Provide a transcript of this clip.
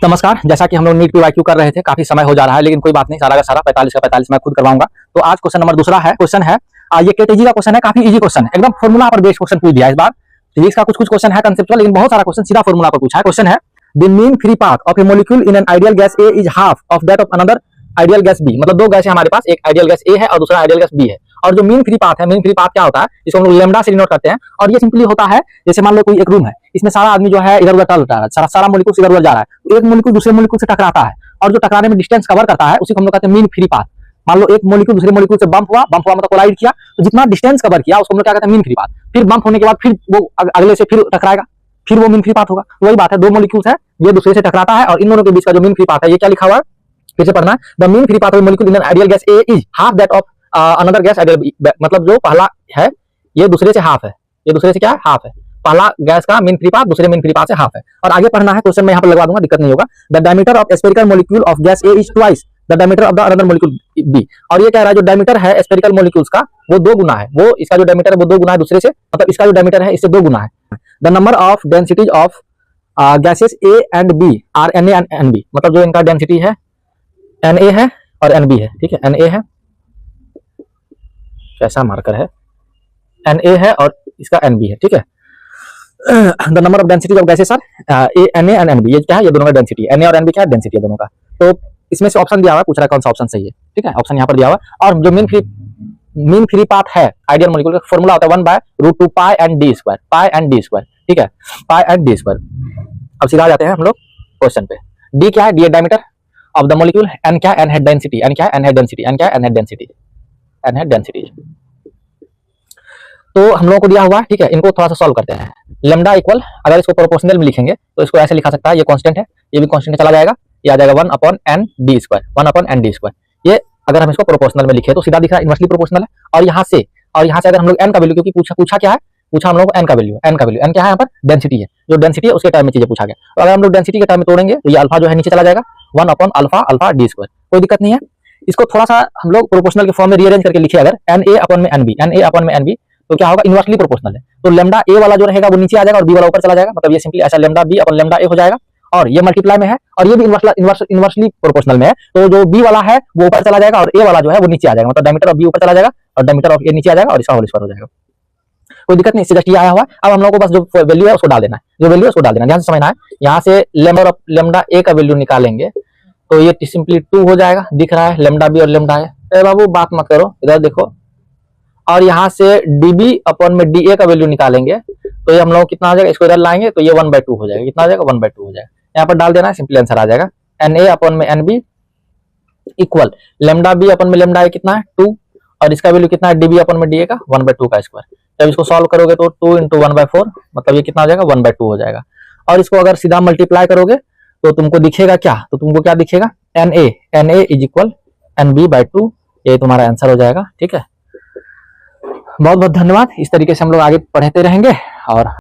नमस्कार। जैसा कि हम लोग नीट पीवाईक्यू कर रहे थे, काफी समय हो जा रहा है, लेकिन कोई बात नहीं, सारा का सारा 45 का 45 मैं खुद करवाऊंगा। तो आज क्वेश्चन नंबर दूसरा है। क्वेश्चन है ये केटीजी का क्वेश्चन है, काफी इजी क्वेश्चन है, एकदम फॉर्मूला पर बेस्ड क्वेश्चन पूछ दिया इस बार। फिजिक्स का कुछ क्वेश्चन है कंसेप्चुअल, लेकिन बहुत सारा क्वेश्चन सीधा फॉर्मूला पर पूछा है। क्वेश्चन है the mean free path of a molecule in an ideal gas A is half of that of another ideal gas B. मतलब दो गैस है हमारे पास, एक आइडियल गैस ए है और दूसरा आइडियल गैस बी है। और जो मीन फ्री पाथ है, मीन फ्री पाथ क्या होता है, जिसको हम लोग लैम्डा से डिनोट करते हैं। और ये सिंपली होता है, जैसे मान लो कोई एक रूम है, इसमें सारा आदमी जो है इधर उधर चल रहा है, सारा मॉलिक्यूल इधर उधर जा रहा है, तो एक मॉलिक्यूल दूसरे मॉलिक्यूल से टकराता है और जो टकराने में डिस्टेंस कवर करता है उसी को हम लोग कहते हैं मीन फ्री पाथ। मान लो एक मॉलिक्यूल दूसरे मॉलिक्यूल से बम्प हुआ मतलब कोलाइड किया, तो जितना डिस्टेंस कवर किया उसको हम लोग क्या कहते हैं, मीन फ्री पाथ। फिर बम्प होने के बाद फिर वो अगले से फिर टकराएगा, फिर वो मीन फ्री पाथ होगा। तो वही बात है, दो मॉलिक्यूल्स है, ये दूसरे से टकराता है और इन दोनों के बीच का जो मीन फ्री पाथ है, ये क्या लिखा हुआ है, फिर से पढ़ना है। The mean free path of molecule in an ideal gas A is half that of another gas ideal B. मतलब जो पहला है ये दूसरे से हाफ है, ये दूसरे से क्या है, हाफ है। पहला गैस का मीन फ्री पाथ दूसरे मीन फ्री पाथ से हाफ है। और आगे पढ़ना है, क्वेश्चन मैं यहाँ पर लगवा दूंगा, दिक्कत नहीं होगा। The diameter of spherical molecule of gas A is twice the diameter of the another molecule B. और ये कह रहा है जो डायमीटर है स्फेरिकल मॉलिक्यूल्स का वो दो गुना है, वो इसका जो डायमीटर है वो दो गुना है दूसरे से, मतलब इसका जो डायमीटर है इससे दो गुना है। The number of densities of gases A and B are n A and n B. मतलब जो इनका डेंसिटी है एन ए है और एन बी है, ठीक है, एन ए है, कैसा मार्कर है, एन ए है और इसका एन बी है, ठीक है। The number of density of gases are a n A and n B. ये क्या है, ये दोनों का डेंसिटी, एन ए और एन बी क्या है, डेंसिटी है दोनों का। तो इसमें से ऑप्शन दिया हुआ है, पूछ रहा है कौन सा ऑप्शन सही है, ठीक है। ऑप्शन यहाँ पर दिया हुआ है। और जो मीन फ्री पाथ है आइडियल मॉलिक्यूल का फॉर्मूला होता है 1/√2 pi and D square, pi and D square, ठीक है, पाई एंड डी स्क्वायर। अब सीधा जाते हैं हम लोग क्वेश्चन पे। डी क्या है, D diameter of the molecule, n क्या है, एन है डेंसिटी, एन क्या है, एन है डेंसिटी, एन क्या है, एन है डेंसिटी, एन है डेंसिटी। तो हम लोगों को दिया हुआ है, ठीक है, इनको थोड़ा सा सॉल्व करते हैं। लेमडा इक्वल, अगर इसको प्रोपोर्शनल में लिखेंगे तो इसको ऐसे लिखा सकता है, ये कांस्टेंट है, ये भी कांस्टेंट चला जाएगा, ये आ जाएगा 1/n d square, 1/n d square. ये अगर हम इसको प्रोपोर्शनल में लिखे तो सीधा दिख रहा है, इनवर्सली प्रोपोर्शनल है। और यहाँ से अगर हम लोग n का वैल्यू, क्योंकि पूछा क्या है, पूछा हम लोग n का वैल्यू, n क्या है यहाँ पर, डेंसिटी है, जो डेंसिटी है उसके टाइम में चीजें पूछा गया। तो अगर हम लोग डेंसिटी के टाइम में तोड़ेंगे तो ये अल्फा जो है नीचे चला जाएगा, 1/अल्फा d स्क्वायर, कोई दिक्कत नहीं है। इसको थोड़ा सा हम लोग प्रोपोर्शनल के फॉर्म में रीअरेंज करके लिखे अगर NA/NB, तो क्या होगा, इनवर्सली प्रोपोर्शनल है। तो लेमडा ए वाला जो रहेगा वो नीचे आ जाएगा और बी वाला ऊपर चला जाएगा, मतलब ये सिंपली ऐसा lambda B upon lambda A हो जाएगा। और ये मल्टीप्लाई में है और ये भी इनवर्सली प्रोपोर्शनल में है, तो जो बी वाला है वो ऊपर चला जाएगा और ए वाला जो है वो नीचे आ जाएगा, मतलब डायमीटर ऑफ बी ऊपर चला जाएगा और डायमीटर ऑफ ए नीचे आ जाएगा और इसका होल स्क्वायर हो जाएगा। कोई दिक्कत नहीं, इससे जस्ट ये आया हुआ है। अब हम लोग को बस जो वैल्यू है उसको डाल देना है, जो वैल्यू है उसको डाल देना है, ध्यान से समझना है। यहाँ से लेमडा ए का वैल्यू निकालेंगे तो ये सिंपली 2 हो जाएगा, दिख रहा है लेमडा बी और लेमडा ए। अरे बाबू बात मत करो, इधर देखो। और यहाँ से dB/में dA का वैल्यू निकालेंगे तो ये हम लोग कितना आ जाएगा, इसको इधर लाएंगे तो ये 1/2 हो जाएगा, कितना आ जाएगा, 1/2 हो जाएगा। यहाँ पर डाल देना है, सिंपली आंसर आ जाएगा NA/में NB equal lambda बी/में lambda A कितना है 2, और इसका वैल्यू कितना है dB/में dA का 1/2 का स्क्वायर। जब इसको सॉल्व करोगे तो 2 × 1/4, मतलब ये कितना आ जाएगा, 1/2 हो जाएगा। और इसको अगर सीधा मल्टीप्लाई करोगे तो तुमको दिखेगा क्या, तो तुमको क्या दिखेगा, NA इज इक्वल NB/2, ये तुम्हारा आंसर हो जाएगा, ठीक है। बहुत बहुत धन्यवाद। इस तरीके से हम लोग आगे पढ़ते रहेंगे और